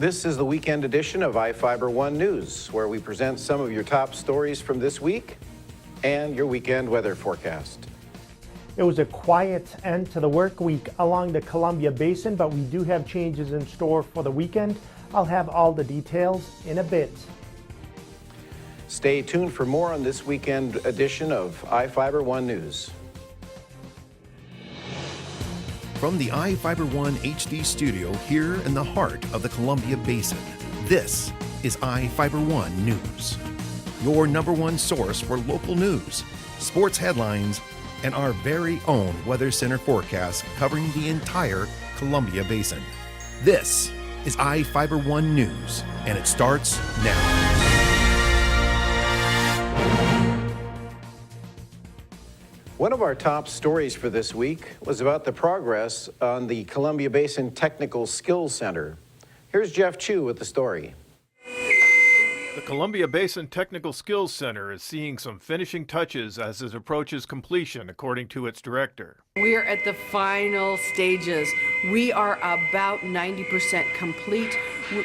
This is the weekend edition of iFIBER 1 News, where we present some of your top stories from this week and your weekend weather forecast. It was a quiet end to the work week along the Columbia Basin, but we do have changes in store for the weekend. I'll have all the details in a bit. Stay tuned for more on this weekend edition of iFIBER 1 News. From the iFIBER 1 HD studio here in the heart of the Columbia Basin, this is iFIBER 1 News. Your #1 source for local news, sports headlines, and our very own Weather Center forecast covering the entire Columbia Basin. This is iFIBER 1 News, and it starts now. One of our top stories for this week was about the progress on the Columbia Basin Technical Skills Center. Here's Jeff Chu with the story. The Columbia Basin Technical Skills Center is seeing some finishing touches as it approaches completion, according to its director. We are at the final stages. We are about 90% complete.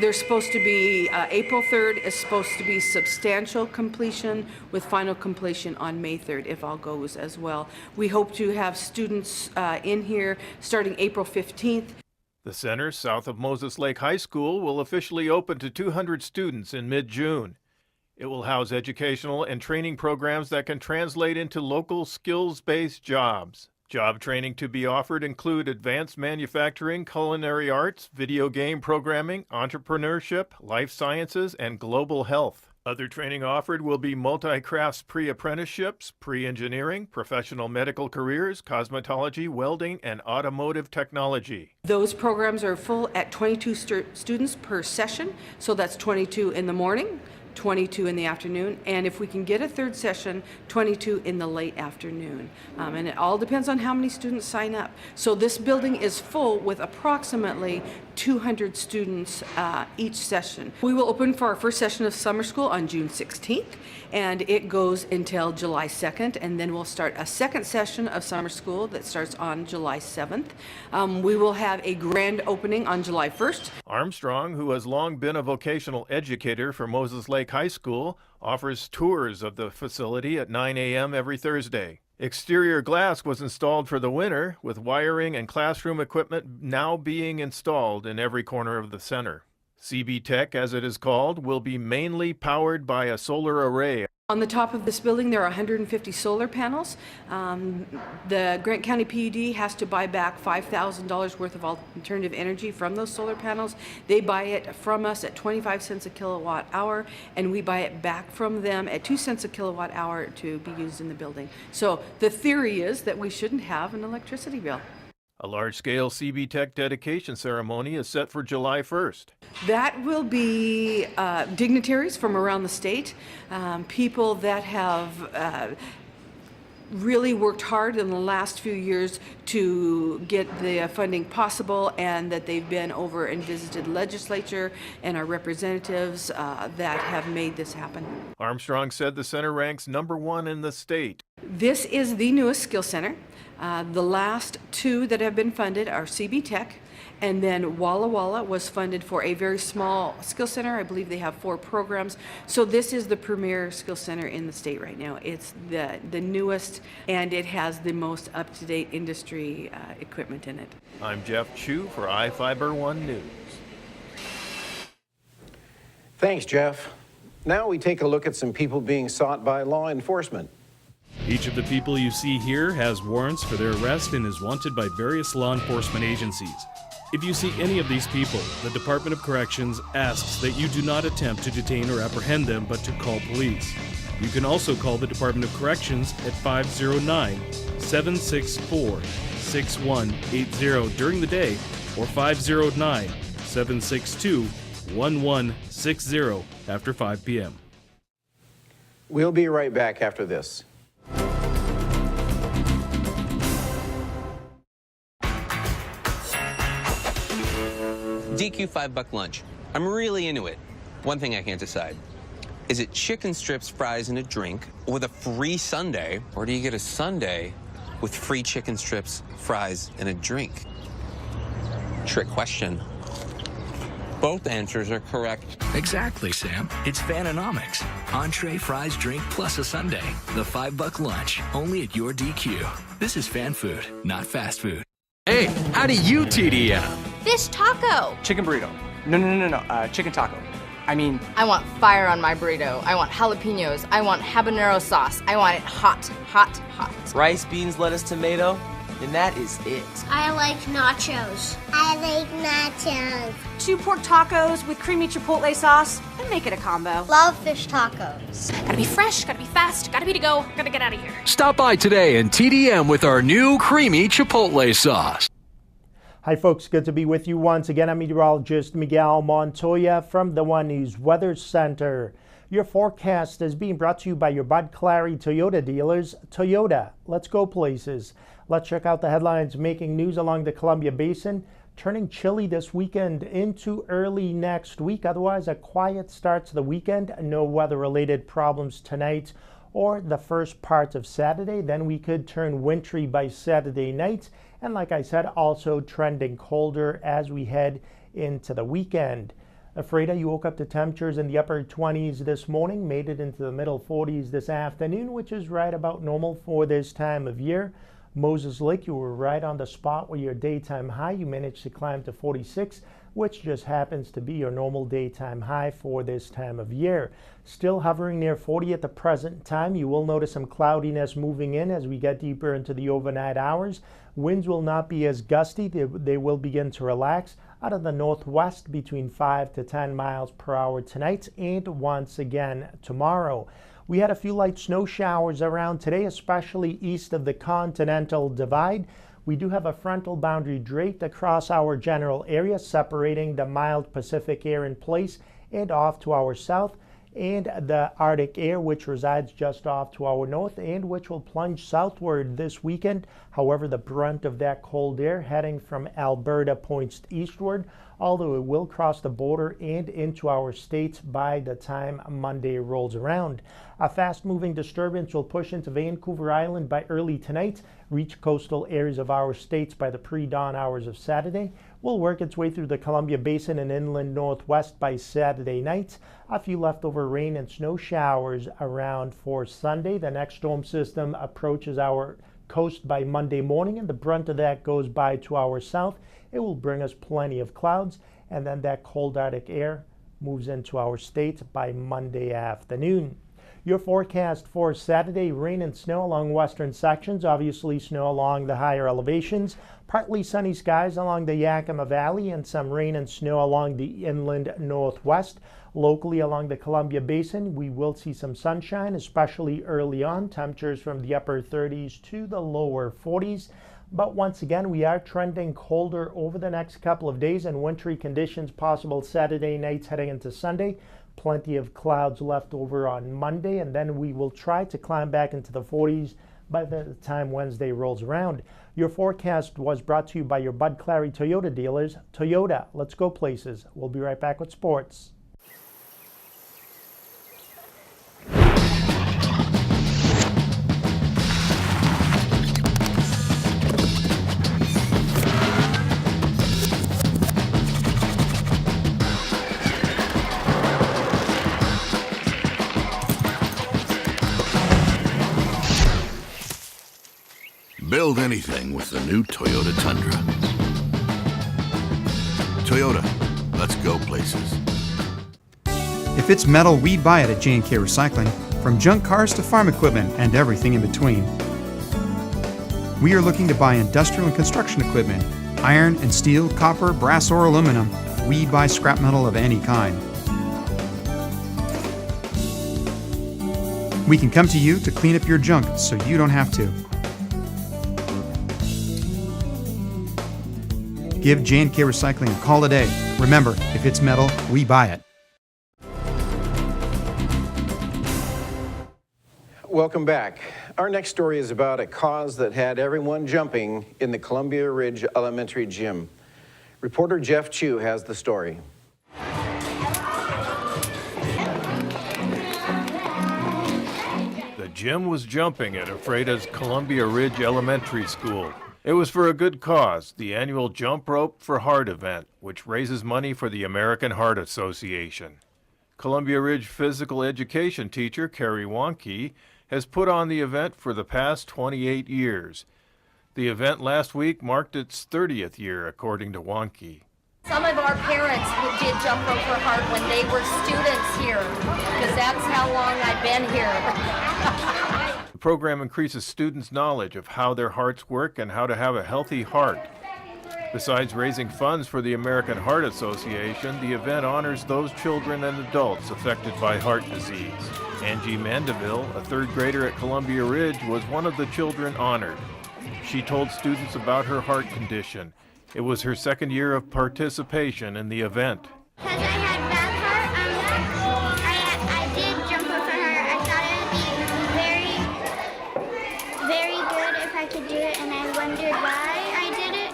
There's supposed to be, April 3rd is supposed to be substantial completion with final completion on May 3rd, if all goes as well. We hope to have students in here starting April 15th. The center, south of Moses Lake High School, will officially open to 200 students in mid-June. It will house educational and training programs that can translate into local skills-based jobs. Job training to be offered include advanced manufacturing, culinary arts, video game programming, entrepreneurship, life sciences, and global health. Other training offered will be multi-crafts pre-apprenticeships, pre-engineering, professional medical careers, cosmetology, welding, and automotive technology. Those programs are full at 22 students per session, so that's 22 in the morning, 22 in the afternoon, and if we can get a third session, 22 in the late afternoon. And it all depends on how many students sign up. So this building is full with approximately 200 students each session. We will open for our first session of summer school on June 16th, and it goes until July 2nd, and then we'll start a second session of summer school that starts on July 7th. We will have a grand opening on July 1st. Armstrong, who has long been a vocational educator for Moses Lake High School, offers tours of the facility at 9 a.m. every Thursday. Exterior glass was installed for the winter, with wiring and classroom equipment now being installed in every corner of the center. CB Tech, as it is called, will be mainly powered by a solar array. On the top of this building, there are 150 solar panels. The Grant County PUD has to buy back $5,000 worth of alternative energy from those solar panels. They buy it from us at 25 cents a kilowatt hour, and we buy it back from them at 2 cents a kilowatt hour to be used in the building. So the theory is that we shouldn't have an electricity bill. A large-scale CB Tech dedication ceremony is set for July 1st. That will be dignitaries from around the state, people that have really worked hard in the last few years to get the funding possible, and that they've been over and visited legislature and our representatives that have made this happen. Armstrong said the center ranks #1 in the state. This is the newest skill center. The last two that have been funded are CB Tech, and then Walla Walla was funded for a very small skill center. I believe they have 4 programs. So this is the premier skill center in the state right now. It's the newest, and it has the most up-to-date industry equipment in it. I'm Jeff Chu for iFIBER 1 News. Thanks, Jeff. Now we take a look at some people being sought by law enforcement. Each of the people you see here has warrants for their arrest and is wanted by various law enforcement agencies. If you see any of these people, the Department of Corrections asks that you do not attempt to detain or apprehend them, but to call police. You can also call the Department of Corrections at 509-764-6180 during the day, or 509-762-1160 after 5 p.m. We'll be right back after this. DQ $5 lunch. I'm really into it. One thing I can't decide. Is it chicken strips, fries, and a drink with a free sundae, or do you get a sundae with free chicken strips, fries, and a drink? Trick question. Both answers are correct. Exactly, Sam. It's Fananomics. Entree, fries, drink, plus a sundae. The $5 lunch, only at your DQ. This is fan food, not fast food. Hey, how do you TDM? Fish taco. Chicken burrito. No. Chicken taco. I want fire on my burrito. I want jalapenos. I want habanero sauce. I want it hot, hot, hot. Rice, beans, lettuce, tomato, and that is it. I like nachos. I like nachos. 2 pork tacos with creamy chipotle sauce, and make it a combo. Love fish tacos. Gotta be fresh, gotta be fast, gotta be to go, gotta get out of here. Stop by today and TDM with our new creamy chipotle sauce. Hi folks, good to be with you once again. I'm meteorologist Miguel Montoya from the One News Weather Center. Your forecast is being brought to you by your Bud Clary Toyota dealers. Toyota, let's go places. Let's check out the headlines making news along the Columbia Basin. Turning chilly this weekend into early next week. Otherwise, a quiet start to the weekend. No weather-related problems tonight or the first part of Saturday. Then we could turn wintry by Saturday night. And like I said, also trending colder as we head into the weekend. Afraida, you woke up to temperatures in the upper 20s this morning, made it into the middle 40s this afternoon, which is right about normal for this time of year. Moses Lake, you were right on the spot with your daytime high. You managed to climb to 46, which just happens to be your normal daytime high for this time of year. Still hovering near 40 at the present time. You will notice some cloudiness moving in as we get deeper into the overnight hours. Winds will not be as gusty. They will begin to relax out of the northwest between 5 to 10 miles per hour tonight and once again tomorrow. We had a few light snow showers around today, especially east of the Continental Divide. We do have a frontal boundary draped across our general area, separating the mild Pacific air in place and off to our south, and the Arctic air, which resides just off to our north and which will plunge southward this weekend. However, the brunt of that cold air heading from Alberta points eastward, although it will cross the border and into our states by the time Monday rolls around. A fast-moving disturbance will push into Vancouver Island by early tonight, reach coastal areas of our states by the pre-dawn hours of Saturday, will work its way through the Columbia Basin and inland northwest by Saturday night. A few leftover rain and snow showers around for Sunday. The next storm system approaches our coast by Monday morning, and the brunt of that goes by to our south. It will bring us plenty of clouds, and then that cold Arctic air moves into our state by Monday afternoon. Your forecast for Saturday: rain and snow along western sections, obviously snow along the higher elevations, partly sunny skies along the Yakima Valley, and some rain and snow along the inland northwest. Locally along the Columbia Basin, we will see some sunshine, especially early on, temperatures from the upper 30s to the lower 40s. But once again, we are trending colder over the next couple of days, and wintry conditions possible Saturday nights heading into Sunday. Plenty of clouds left over on Monday, and then we will try to climb back into the 40s by the time Wednesday rolls around. Your forecast was brought to you by your Bud Clary Toyota dealers. Toyota, let's go places. We'll be right back with sports. Build anything with the new Toyota Tundra. Toyota, let's go places. If it's metal, we buy it at J&K Recycling, from junk cars to farm equipment and everything in between. We are looking to buy industrial and construction equipment, iron and steel, copper, brass or aluminum. We buy scrap metal of any kind. We can come to you to clean up your junk so you don't have to. Give J&K Recycling a call today. Remember, if it's metal, we buy it. Welcome back. Our next story is about a cause that had everyone jumping in the Columbia Ridge Elementary Gym. Reporter Jeff Chu has the story. The gym was jumping at Afreida's Columbia Ridge Elementary School. It was for a good cause, the annual Jump Rope for Heart event, which raises money for the American Heart Association. Columbia Ridge physical education teacher Carrie Wonke has put on the event for the past 28 years. The event last week marked its 30th year, according to Wonke. Some of our parents did Jump Rope for Heart when they were students here, because that's how long I've been here. The program increases students' knowledge of how their hearts work and how to have a healthy heart. Besides raising funds for the American Heart Association, the event honors those children and adults affected by heart disease. Angie Mandeville, a third grader at Columbia Ridge, was one of the children honored. She told students about her heart condition. It was her second year of participation in the event. Because I had bad heart, I did Jump Rope for Heart. I thought it would be very good if I could do it, and I wondered why I did it.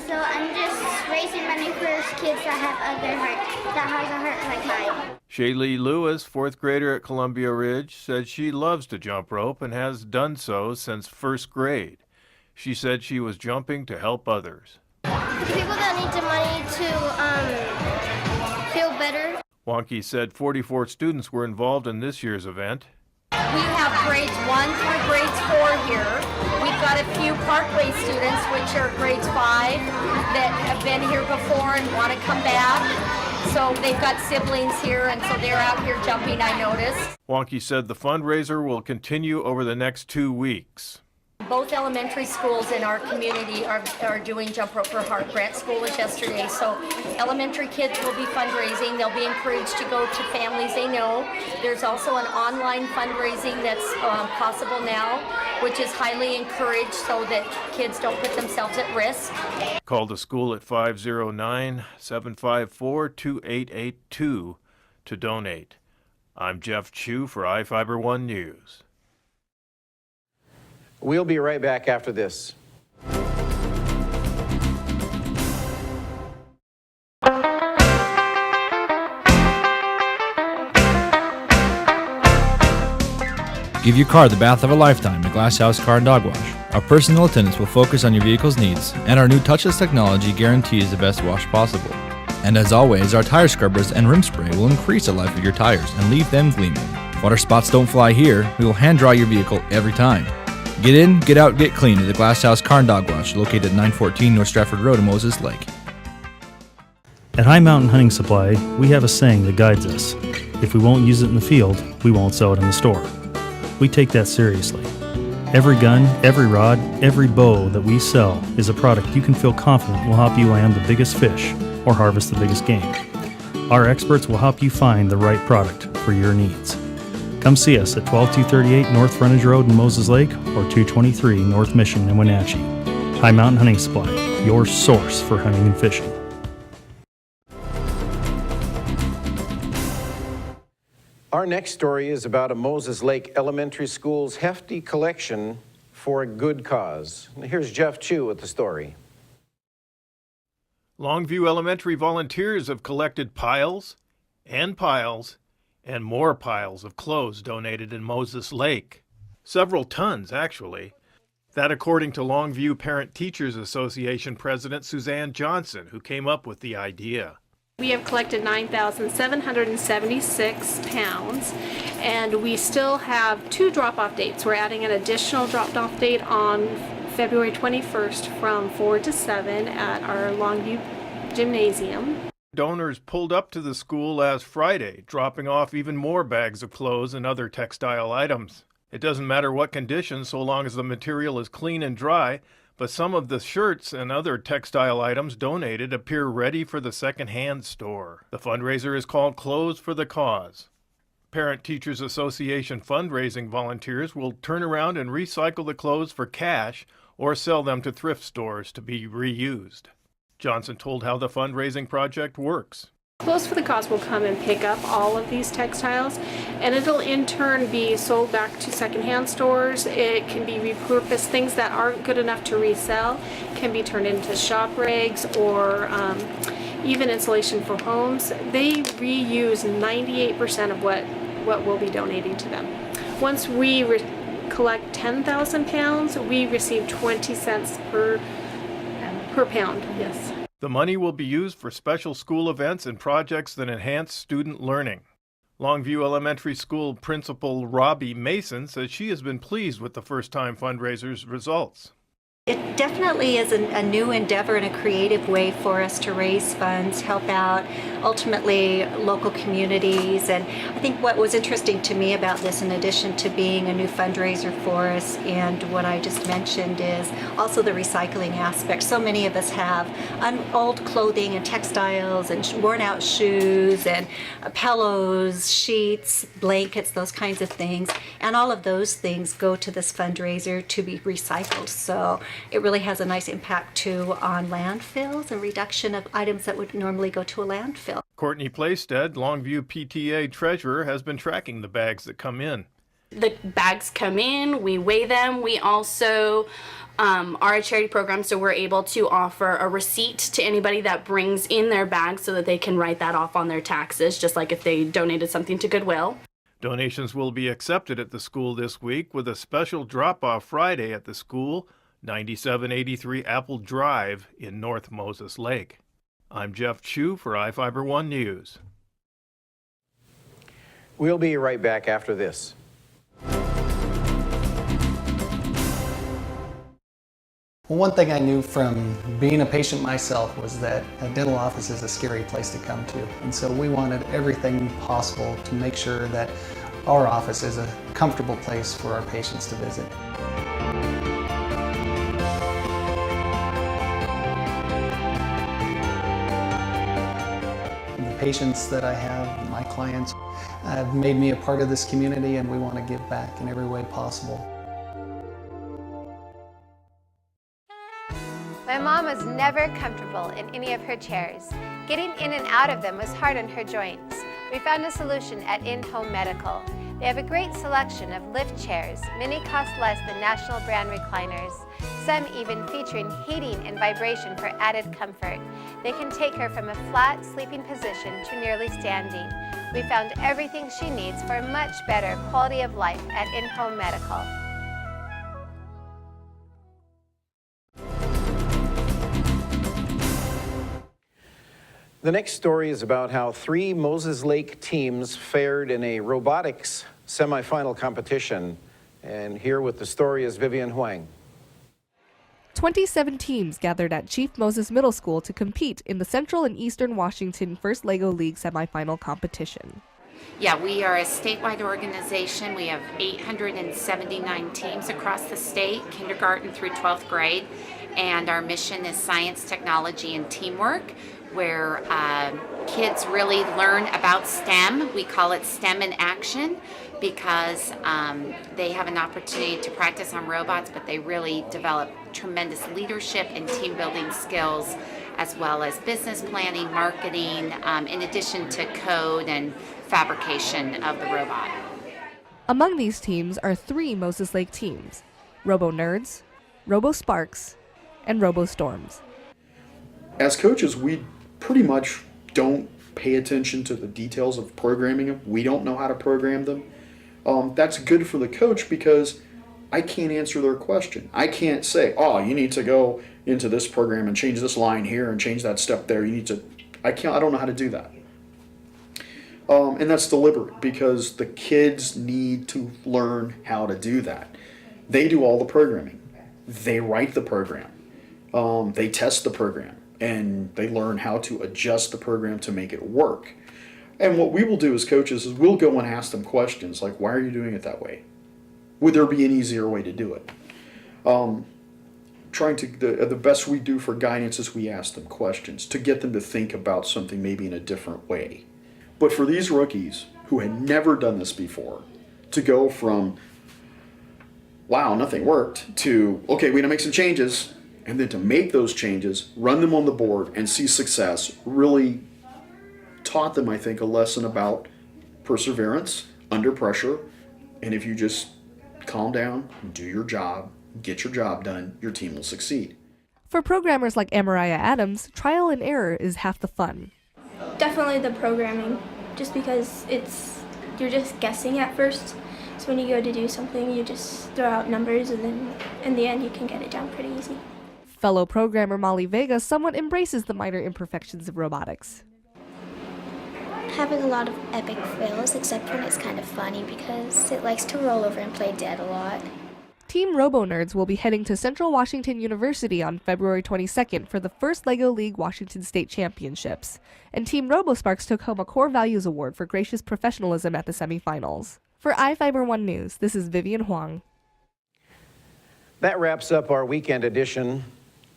So I'm just raising money for kids that have has a heart like mine. Shaylee Lewis, fourth grader at Columbia Ridge, said she loves to jump rope and has done so since first grade. She said she was jumping to help others. People that need the money to feel better. Wonke said 44 students were involved in this year's event. We have grades 1 through grades 4 here. We've got a few Parkway students, which are grades 5, that have been here before and want to come back. So they've got siblings here, and so they're out here jumping, I noticed. Wonke said the fundraiser will continue over the next 2 weeks. Both elementary schools in our community are doing Jump Rope for Heart. Grant School was yesterday, so elementary kids will be fundraising. They'll be encouraged to go to families they know. There's also an online fundraising that's possible now, which is highly encouraged so that kids don't put themselves at risk. Call the school at 509-754-2882 to donate. I'm Jeff Chu for iFIBER 1 News. We'll be right back after this. Give your car the bath of a lifetime at Glass House Car and Dog Wash. Our personal attendants will focus on your vehicle's needs, and our new touchless technology guarantees the best wash possible. And as always, our tire scrubbers and rim spray will increase the life of your tires and leave them gleaming. Water spots don't fly here. We will hand dry your vehicle every time. Get in, get out, get clean at the Glass House Car and Dog Wash, located at 914 North Stratford Road in Moses Lake. At High Mountain Hunting Supply, we have a saying that guides us. If we won't use it in the field, we won't sell it in the store. We take that seriously. Every gun, every rod, every bow that we sell is a product you can feel confident will help you land the biggest fish or harvest the biggest game. Our experts will help you find the right product for your needs. Come see us at 12238 North Frontage Road in Moses Lake or 223 North Mission in Wenatchee. High Mountain Hunting Supply, your source for hunting and fishing. Our next story is about a Moses Lake Elementary School's hefty collection for a good cause. Here's Jeff Chu with the story. Longview Elementary volunteers have collected piles and piles and more piles of clothes donated in Moses Lake. Several tons, actually. That according to Longview Parent Teachers Association President Suzanne Johnson, who came up with the idea. We have collected 9,776 pounds, and we still have 2 drop-off dates. We're adding an additional drop-off date on February 21st from 4 to 7 at our Longview Gymnasium. Donors pulled up to the school last Friday, dropping off even more bags of clothes and other textile items. It doesn't matter what condition so long as the material is clean and dry, but some of the shirts and other textile items donated appear ready for the second-hand store. The fundraiser is called Clothes for the Cause. Parent Teachers Association fundraising volunteers will turn around and recycle the clothes for cash or sell them to thrift stores to be reused. Johnson told how the fundraising project works. Clothes for the Cause will come and pick up all of these textiles, and it'll in turn be sold back to secondhand stores. It can be repurposed. Things that aren't good enough to resell can be turned into shop rags or even insulation for homes. They reuse 98% of what we'll be donating to them. Once we collect 10,000 pounds, we receive 20 cents per pound. Yes. The money will be used for special school events and projects that enhance student learning. Longview Elementary School Principal Robbie Mason says she has been pleased with the first-time fundraiser's results. It definitely is a new endeavor and a creative way for us to raise funds, help out ultimately local communities. And I think what was interesting to me about this, in addition to being a new fundraiser for us and what I just mentioned, is also the recycling aspect. So many of us have old clothing and textiles and worn out shoes and pillows, sheets, blankets, those kinds of things. And all of those things go to this fundraiser to be recycled. So it really has a nice impact too on landfills and reduction of items that would normally go to a landfill. Courtney Playstead, Longview PTA treasurer, has been tracking the bags that come in. The bags come in, we weigh them. We also are a charity program, so we're able to offer a receipt to anybody that brings in their bag so that they can write that off on their taxes, just like if they donated something to Goodwill. Donations will be accepted at the school this week with a special drop-off Friday at the school, 9783 Apple Drive in North Moses Lake. I'm Jeff Chu for iFIBER 1 News. We'll be right back after this. Well, one thing I knew from being a patient myself was that a dental office is a scary place to come to. And so we wanted everything possible to make sure that our office is a comfortable place for our patients to visit. The patients that I have, my clients, have made me a part of this community, and we want to give back in every way possible. My mom was never comfortable in any of her chairs. Getting in and out of them was hard on her joints. We found a solution at In-Home Medical. They have a great selection of lift chairs. Many cost less than national brand recliners, some even featuring heating and vibration for added comfort. They can take her from a flat sleeping position to nearly standing. We found everything she needs for a much better quality of life at In-Home Medical. The next story is about how 3 Moses Lake teams fared in a robotics semifinal competition. And here with the story is Vivian Huang. 27 teams gathered at Chief Moses Middle School to compete in the Central and Eastern Washington First LEGO League semifinal competition. Yeah, we are a statewide organization. We have 879 teams across the state, kindergarten through 12th grade. And our mission is science, technology, and teamwork, where kids really learn about STEM. We call it STEM in action because they have an opportunity to practice on robots, but they really develop tremendous leadership and team building skills, as well as business planning, marketing, in addition to code and fabrication of the robot. Among these teams are 3 Moses Lake teams: Robo Nerds, Robo Sparks, and Robo Storms. As coaches, we pretty much don't pay attention to the details of programming them. We don't know how to program them. That's good for the coach because I can't answer their question. I can't say, oh, you need to go into this program and change this line here and change that step there. You need to, I don't know how to do that. And that's deliberate because the kids need to learn how to do that. They do all the programming. They write the program. They test the program. And they learn how to adjust the program to make it work. And what we will do as coaches is we'll go and ask them questions like, why are you doing it that way? Would there be an easier way to do it? The best we do for guidance is we ask them questions to get them to think about something maybe in a different way. But for these rookies who had never done this before, to go from, wow, nothing worked, to, okay, we're gonna make some changes, and then to make those changes, run them on the board, and see success really taught them, I think, a lesson about perseverance under pressure. And if you just calm down, do your job, get your job done, your team will succeed. For programmers like Amariah Adams, trial and error is half the fun. Definitely the programming, just because you're just guessing at first. So when you go to do something, you just throw out numbers, and then in the end, you can get it down pretty easy. Fellow programmer Molly Vega somewhat embraces the minor imperfections of robotics. Having a lot of epic fails, except when it's kind of funny because it likes to roll over and play dead a lot. Team Robo-Nerds will be heading to Central Washington University on February 22nd for the first LEGO League Washington State Championships, and Team RoboSparks took home a Core Values Award for gracious professionalism at the semifinals. For iFIBER 1 News, this is Vivian Huang. That wraps up our weekend edition.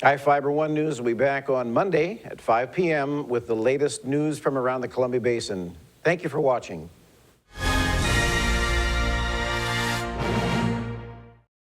iFIBER 1 News will be back on Monday at 5 p.m. with the latest news from around the Columbia Basin. Thank you for watching.